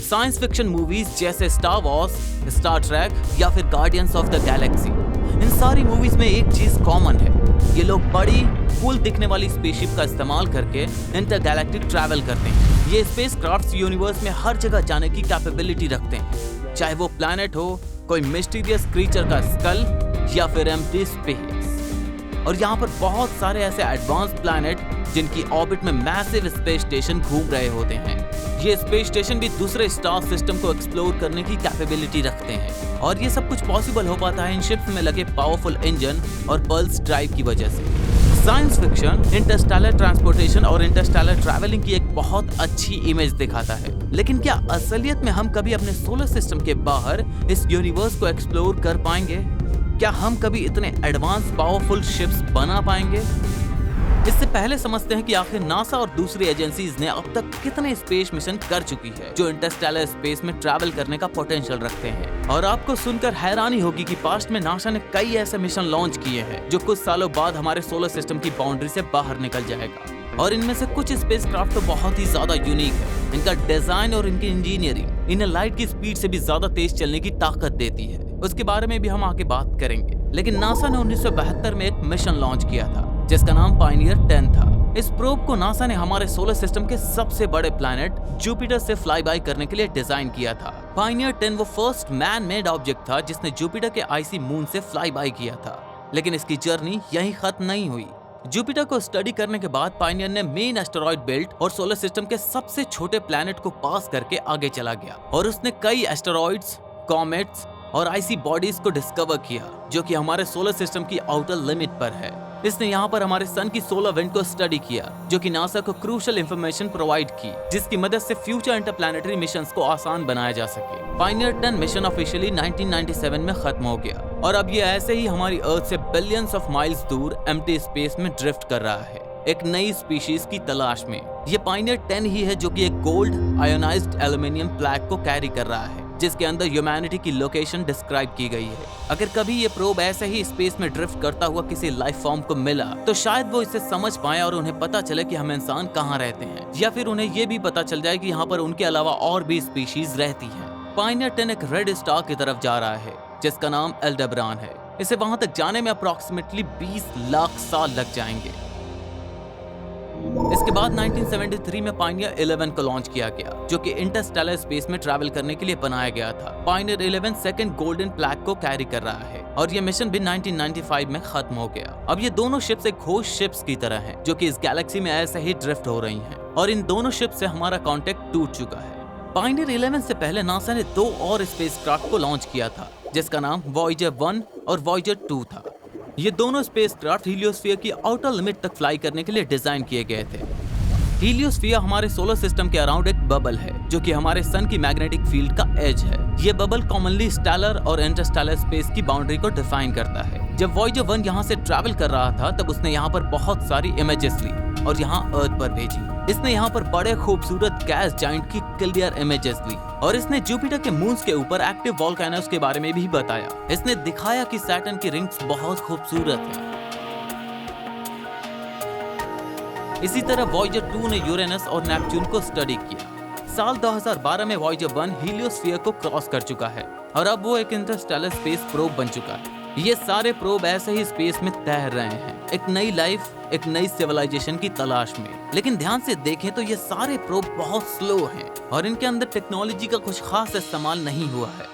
Science fiction movies जैसे star Wars, Star Trek या फिर गार्डियंस ऑफ द गैलेक्सी, इन सारी मूवीज में एक चीज कॉमन है, ये लोग बड़ी कूल दिखने वाली स्पेसशिप का इस्तेमाल करके इंटरगैलेक्टिक ट्रैवल करते हैं। ये स्पेसक्राफ्ट्स यूनिवर्स में हर जगह जाने की कैपेबिलिटी रखते हैं, चाहे वो प्लैनेट हो, कोई मिस्टीरियस क्रीचर का स्कल या फिर एम्प्टी स्पेस। और यहाँ पर बहुत सारे ऐसे एडवांस प्लैनेट जिनकी ऑर्बिट में मैसिव स्पेस स्टेशन घूम रहे होते हैं। ये स्पेस स्टेशन भी दूसरे स्टार सिस्टम को एक्सप्लोर करने की कैपेबिलिटी रखते हैं और ये सब कुछ पॉसिबल हो पाता है इन शिप्स में लगे पावरफुल इंजन और पल्स ड्राइव की वजह से। साइंस फिक्शन इंटरस्टेलर ट्रांसपोर्टेशन और इंटरस्टेलर ट्रैवलिंग की एक बहुत अच्छी इमेज दिखाता है, लेकिन क्या असलियत में हम कभी अपने सोलर सिस्टम के बाहर इस यूनिवर्स को एक्सप्लोर कर पाएंगे? क्या हम कभी इतने एडवांस पावरफुल शिप्स बना पाएंगे? इससे पहले समझते हैं कि आखिर नासा और दूसरी एजेंसीज ने अब तक कितने स्पेस मिशन कर चुकी है जो इंटरस्टेलर स्पेस में ट्रैवल करने का पोटेंशियल रखते हैं। और आपको सुनकर हैरानी होगी कि पास्ट में नासा ने कई ऐसे मिशन लॉन्च किए हैं जो कुछ सालों बाद हमारे सोलर सिस्टम की बाउंड्री से बाहर निकल जाएगा। और इनमें से कुछ स्पेसक्राफ्ट तो बहुत ही ज्यादा यूनिक है। इनका डिजाइन और इनकी इंजीनियरिंग इन्हें लाइट की स्पीड से भी ज्यादा तेज चलने की ताकत देती है। उसके बारे में भी हम आगे बात करेंगे। लेकिन नासा ने 1972 में एक मिशन लॉन्च किया था जिसका नाम पायनियर 10 था। इस प्रोब को नासा ने हमारे सोलर सिस्टम के सबसे बड़े प्लैनेट जुपिटर से फ्लाई बाय करने के लिए डिजाइन किया था। पायनियर 10 वो फर्स्ट मैन मेड ऑब्जेक्ट था जिसने जुपिटर के आइसी मून से फ्लाई बाय किया था। लेकिन इसकी जर्नी यहीं खत्म नहीं हुई। जुपिटर को स्टडी करने के बाद पायनियर ने मेन एस्टेरॉयड बेल्ट और सोलर सिस्टम के सबसे छोटे प्लैनेट को पास करके आगे चला गया और उसने कई एस्टेरॉइड्स, कॉमेट्स और आइसी बॉडीज को डिस्कवर किया जो कि हमारे सोलर सिस्टम की आउटर लिमिट पर है। इसने यहाँ पर हमारे सन की सोलर विंड को स्टडी किया जो कि नासा को क्रूशियल इंफॉर्मेशन प्रोवाइड की जिसकी मदद से फ्यूचर इंटरप्लैनेटरी मिशंस को आसान बनाया जा सके। पायनियर 10 मिशन ऑफिशियली 1997 में खत्म हो गया और अब ये ऐसे ही हमारी अर्थ से बिलियंस ऑफ माइल्स दूर एम्प्टी स्पेस में ड्रिफ्ट कर रहा है एक नई स्पीशीज की तलाश में। ये पायनियर 10 ही है जो कि एक गोल्ड आयोनाइज्ड एल्यूमिनियम प्लैग को कैरी कर रहा है जिसके अंदर ह्यूमैनिटी की लोकेशन डिस्क्राइब की गई है। अगर कभी ये प्रोब ऐसे ही स्पेस में ड्रिफ्ट करता हुआ किसी लाइफ फॉर्म को मिला तो शायद वो इसे समझ पाए और उन्हें पता चले कि हम इंसान कहाँ रहते हैं, या फिर उन्हें ये भी पता चल जाए कि यहाँ पर उनके अलावा और भी स्पीशीज रहती हैं। पायनियर 10 एक रेड स्टार की तरफ जा रहा है जिसका नाम एल्डेबरान है। इसे वहां तक जाने में अप्रोक्सीमेटली 20 लाख साल लग जाएंगे। इसके बाद 1973 में पायनियर 11 को लॉन्च किया गया जो कि इंटरस्टेलर स्पेस में ट्रैवल करने के लिए बनाया गया था। पायनियर 11 सेकंड गोल्डन प्लैग को कैरी कर रहा है और ये मिशन भी 1995 में खत्म हो गया। अब ये दोनों शिप्स एक घोस्ट शिप्स की तरह हैं जो कि इस गैलेक्सी में ऐसे ही ड्रिफ्ट हो रही हैं और इन दोनों शिप्स से हमारा कॉन्टेक्ट टूट चुका है। पायनियर 11 से पहले नासा ने 2 और स्पेसक्राफ्ट को लॉन्च किया था जिसका नाम वॉयेजर 1 और वॉयेजर 2 था। ये दोनों स्पेसक्राफ्ट हीलियोस्फीयर की आउटर लिमिट तक फ्लाई करने के लिए डिजाइन किए गए थे। हीलियोस्फीयर हमारे सोलर सिस्टम के अराउंड एक बबल है जो कि हमारे सन की मैग्नेटिक फील्ड का एज है। ये बबल कॉमनली स्टेलर और इंटरस्टेलर स्पेस की बाउंड्री को डिफाइन करता है। जब वॉयेजर 1 यहाँ से ट्रैवल कर रहा था तब उसने यहाँ पर बहुत सारी इमेजेस ली और यहाँ अर्थ पर भेजी। इसने यहाँ पर बड़े खूबसूरत गैस जाइंट की क्लियर इमेजेस ली और इसने जुपिटर के मून्स के ऊपर एक्टिव वोल्केनोस के बारे में भी बताया। इसने दिखाया कि सैटर्न की रिंग्स बहुत खूबसूरत हैं। इसी तरह वॉयेजर 2 ने यूरेनस और नेपच्यून को स्टडी किया। साल 2012 में वॉयेजर 1 हीलियोस्फीयर को क्रॉस कर चुका है और अब वो एक इंटरस्टेलर स्पेस प्रोब बन चुका है। ये सारे प्रोब ऐसे ही स्पेस में तैर रहे हैं एक नई लाइफ, एक नई सिविलाइजेशन की तलाश में। लेकिन ध्यान से देखें तो ये सारे प्रोब बहुत स्लो हैं और इनके अंदर टेक्नोलॉजी का कुछ खास इस्तेमाल नहीं हुआ है।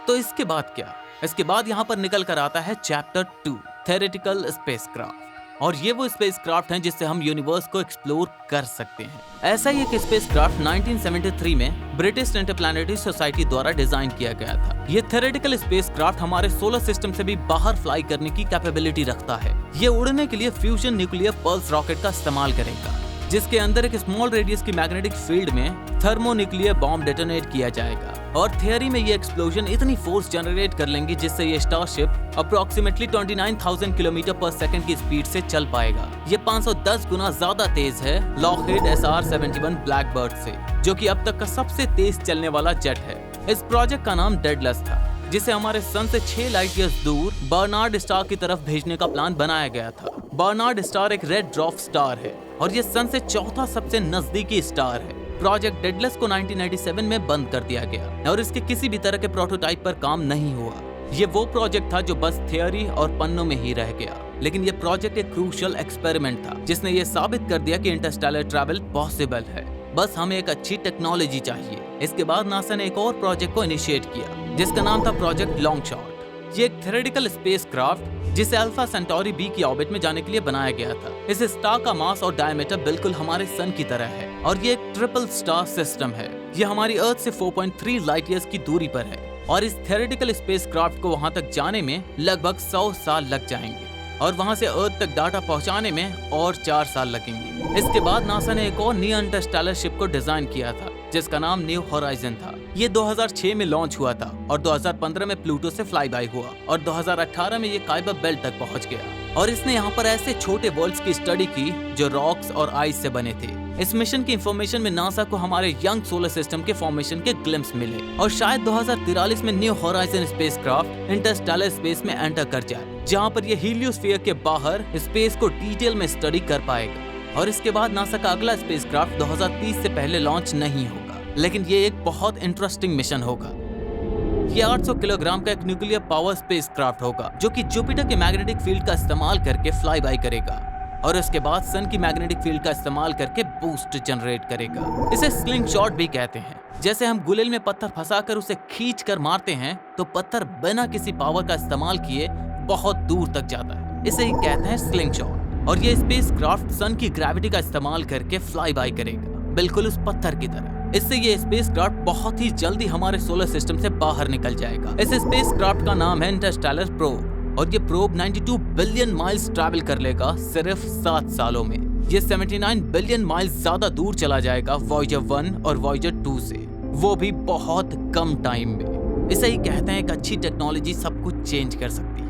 तो इसके बाद क्या? इसके बाद यहाँ पर निकल कर आता है चैप्टर 2 थ्योरेटिकल स्पेसक्राफ्ट। और ये वो स्पेसक्राफ्ट हैं जिससे हम यूनिवर्स को एक्सप्लोर कर सकते हैं। ऐसा ही एक स्पेसक्राफ्ट 1973 में ब्रिटिश इंटरप्लैनेटरी सोसाइटी द्वारा डिजाइन किया गया था। ये थ्योरेटिकल स्पेसक्राफ्ट हमारे सोलर सिस्टम से भी बाहर फ्लाई करने की कैपेबिलिटी रखता है। ये उड़ने के लिए फ्यूजन न्यूक्लियर पल्स रॉकेट का इस्तेमाल करेगा जिसके अंदर एक स्मॉल रेडियस की मैग्नेटिक फील्ड में थर्मोन्यूक्लियर बॉम्ब डेटोनेट किया जाएगा और थियरी में ये एक्सप्लोजन इतनी फोर्स जनरेट कर लेंगी जिससे ये स्टारशिप अप्रोक्सीमेटली 29,000 किलोमीटर पर सेकंड की स्पीड से चल पाएगा। ये 510 गुना ज्यादा तेज है लॉकहीड SR-71 ब्लैकबर्ड से जो कि अब तक का सबसे तेज चलने वाला जेट है। इस प्रोजेक्ट का नाम डेडलेस था जिसे हमारे सन से 6 लाइट ईयर्स दूर बर्नार्ड स्टार की तरफ भेजने का प्लान बनाया गया था। बर्नार्ड स्टार एक रेड ड्वार्फ स्टार है और ये सन से चौथा सबसे नजदीकी स्टार है। प्रोजेक्ट डेडलेस को 1997 में बंद कर दिया गया और इसके किसी भी तरह के प्रोटोटाइप पर काम नहीं हुआ। ये वो प्रोजेक्ट था जो बस थियोरी और पन्नों में ही रह गया, लेकिन ये प्रोजेक्ट एक क्रूशियल एक्सपेरिमेंट था जिसने ये साबित कर दिया कि इंटरस्टेलर ट्रैवल पॉसिबल है। बस हमें एक अच्छी टेक्नोलॉजी चाहिए। इसके बाद नासा ने एक और प्रोजेक्ट को इनिशिएट किया जिसका नाम था प्रोजेक्ट लॉन्ग शॉट। ये एक थ्योरेटिकल स्पेसक्राफ्ट जिसे अल्फा सेंटोरी बी की ऑर्बिट में जाने के लिए बनाया गया था। इस स्टार का मास और डायमीटर बिल्कुल हमारे सन की तरह है और ये एक ट्रिपल स्टार सिस्टम है। ये हमारी अर्थ से 4.3 लाइट ईयर्स की दूरी पर है और इस थ्योरेटिकल स्पेसक्राफ्ट को वहां तक जाने में लगभग 100 साल लग जाएंगे और वहां से अर्थ तक डाटा पहुंचाने में और 4 साल लगेंगे। इसके बाद नासा ने एक और न्यू इंटरस्टेलर शिप को डिजाइन किया था जिसका नाम न्यू होराइजन था। ये 2006 में लॉन्च हुआ था और 2015 में प्लूटो से फ्लाई बाय हुआ और 2018 में ये काइबर बेल्ट तक पहुंच गया और इसने यहाँ पर ऐसे छोटे वर्ल्ड्स की स्टडी की जो रॉक्स और आइस से बने थे। इस मिशन की इंफॉर्मेशन में नासा को हमारे यंग सोलर सिस्टम के फॉर्मेशन के ग्लिम्स मिले और शायद 2043 में new horizon spacecraft Interstellar space में एंटर कर जाए, जहाँ पर ये हीलियोस्फीयर के बाहर स्पेस को डिटेल में स्टडी कर पाएगा। और इसके बाद नासा का अगला स्पेसक्राफ्ट 2030 से पहले लॉन्च नहीं होगा, लेकिन ये एक बहुत इंटरेस्टिंग मिशन होगा। ये 800 किलोग्राम का एक न्यूक्लियर पावर स्पेसक्राफ्ट होगा जो कि जुपिटर के मैग्नेटिक फील्ड का इस्तेमाल करके फ्लाई बाय करेगा और उसके बाद सन की मैग्नेटिक फील्ड का इस्तेमाल करके बूस्ट जनरेट करेगा। इसे स्लिंग शॉट भी कहते हैं। जैसे हम गुलेल में पत्थर फंसाकर उसे खींच कर मारते हैं तो पत्थर बिना किसी पावर का इस्तेमाल किए बहुत दूर तक जाता है। इसे ही कहते हैं स्लिंग शॉट। और ये स्पेसक्राफ्ट सन की ग्रेविटी का इस्तेमाल करके फ्लाई बाय करेगा, बिल्कुल उस पत्थर की तरह। इससे ये स्पेसक्राफ्ट बहुत ही जल्दी हमारे सोलर सिस्टम से बाहर निकल जाएगा। इस स्पेसक्राफ्ट का नाम है इंटरस्टेलर प्रोब और ये प्रोब 92 बिलियन माइल्स ट्रैवल कर लेगा सिर्फ 7 सालों में। ये 79 बिलियन माइल्स ज्यादा दूर चला जाएगा वॉयेजर 1 और वॉयेजर 2 से, वो भी बहुत कम टाइम में। इसे ही कहते हैं एक अच्छी टेक्नोलॉजी सब कुछ चेंज कर सकती है।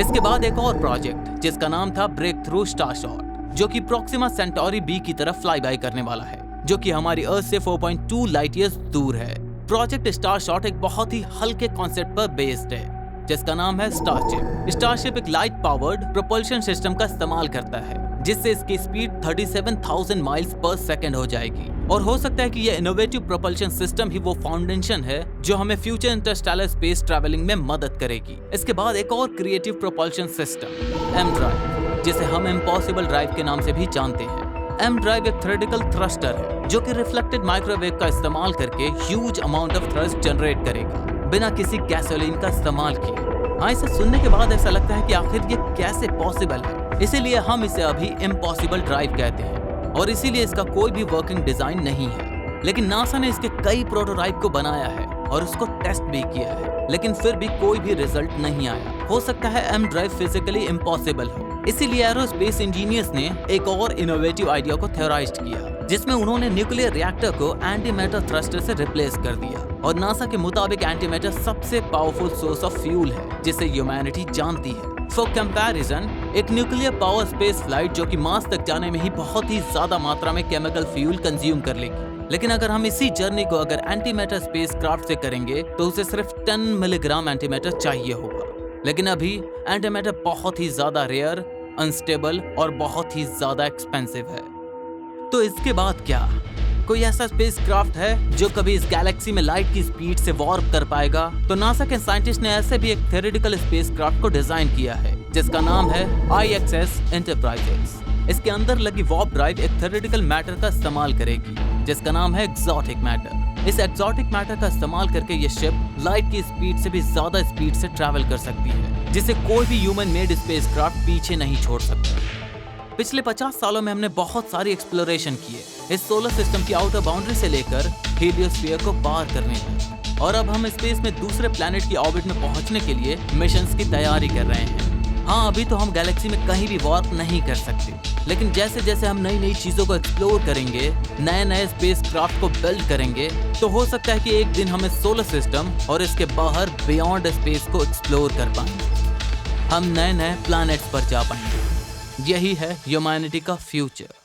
इसके बाद एक और प्रोजेक्ट जिसका नाम था ब्रेक थ्रू स्टार शॉट, जो कि प्रोक्सिमा सेंटोरी बी की तरफ फ्लाई बाय करने वाला है, जो कि हमारी अर्थ से 4.2 लाइट ईयर्स दूर है। प्रोजेक्ट स्टार शॉट एक बहुत ही हल्के कॉन्सेप्ट पर बेस्ड है जिसका नाम है स्टारशिप। स्टारशिप एक लाइट पावर्ड प्रोपल्शन सिस्टम का इस्तेमाल करता है जिससे इसकी स्पीड 37,000 माइल्स पर सेकंड हो जाएगी और हो सकता है कि यह इनोवेटिव प्रोपल्शन सिस्टम ही वो फाउंडेशन है जो हमें फ्यूचर इंटरस्टेलर स्पेस ट्रैवलिंग में मदद करेगी। इसके बाद एक और creative propulsion system M drive, जिसे हम इम्पॉसिबल ड्राइव के नाम से भी जानते हैं। एम ड्राइव एक थ्योरेटिकल थ्रस्टर है जो कि रिफ्लेक्टेड माइक्रोवेव का इस्तेमाल करके huge amount of thrust generate करेगा बिना किसी गैसोलीन का इस्तेमाल किए। हाँ, इसे सुनने के बाद ऐसा लगता है कि आखिर ये कैसे पॉसिबल है, इसीलिए हम इसे अभी इम्पॉसिबल ड्राइव कहते हैं और इसीलिए इसका कोई भी वर्किंग डिजाइन नहीं है। लेकिन नासा ने इसके कई प्रोटोटाइप को बनाया है और उसको टेस्ट भी किया है, लेकिन फिर भी कोई भी रिजल्ट नहीं आया। हो सकता है एम ड्राइव फिजिकली इम्पॉसिबल हो, इसीलिए एरोस्पेस इंजीनियर्स ने एक और इनोवेटिव आइडिया को थ्योराइज्ड किया जिसमें उन्होंने न्यूक्लियर रिएक्टर को एंटी मैटर थ्रस्टर से रिप्लेस कर दिया। और नासा के मुताबिक एंटी मैटर सबसे पावरफुल सोर्स ऑफ फ्यूल है जिसे ह्यूमैनिटी जानती है। फॉर कंपैरिजन, एक न्यूक्लियर पावर स्पेस फ्लाइट जो कि मार्स तक जाने में ही बहुत ही ज्यादा मात्रा में केमिकल फ्यूल कंज्यूम कर लेगी, लेकिन अगर हम इसी जर्नी को अगर एंटी मैटर स्पेसक्राफ्ट से करेंगे तो उसे सिर्फ 10 मिलीग्राम एंटी मैटर चाहिए होगा। लेकिन अभी एंटी मैटर बहुत ही ज्यादा रेयर, अनस्टेबल और बहुत ही ज्यादा एक्सपेंसिव है। तो इसके बाद क्या कोई ऐसा स्पेसक्राफ्ट है जो कभी इस गैलेक्सी में लाइट की स्पीड से वॉर्प कर पाएगा? तो नासा के साइंटिस्ट ने ऐसे भी एक थ्योरेटिकल स्पेसक्राफ्ट को डिजाइन किया है जिसका नाम है IXS एंटरप्राइजेस। इसके अंदर लगी वॉर्प ड्राइव एक थ्योरेटिकल मैटर का इस्तेमाल करेगी जिसका नाम है एक्सोटिक मैटर। इस एक्सोटिक मैटर का इस्तेमाल करके ये शिप लाइट की स्पीड से भी ज्यादा स्पीड से ट्रैवल कर सकती है जिसे कोई भी ह्यूमन मेड स्पेसक्राफ्ट पीछे नहीं छोड़ सकता। पिछले 50 सालों में हमने बहुत सारी एक्सप्लोरेशन किए इस सोलर सिस्टम की आउटर बाउंड्री से लेकर हीलियोस्फीयर को पार करने तक, और अब हम स्पेस में दूसरे प्लैनेट की ऑर्बिट में पहुंचने के लिए मिशंस की तैयारी कर रहे हैं। हाँ, अभी तो हम गैलेक्सी में कहीं भी वॉर्प नहीं कर सकते, लेकिन जैसे जैसे हम नई नई चीजों को एक्सप्लोर करेंगे, नए नए स्पेसक्राफ्ट को बिल्ड करेंगे, तो हो सकता है कि एक दिन हम इस सोलर सिस्टम और इसके बाहर बियॉन्ड स्पेस को एक्सप्लोर कर पाएंगे। हम नए नए प्लैनेट्स पर जा पाएंगे। यही है ह्यूमैनिटी का फ्यूचर।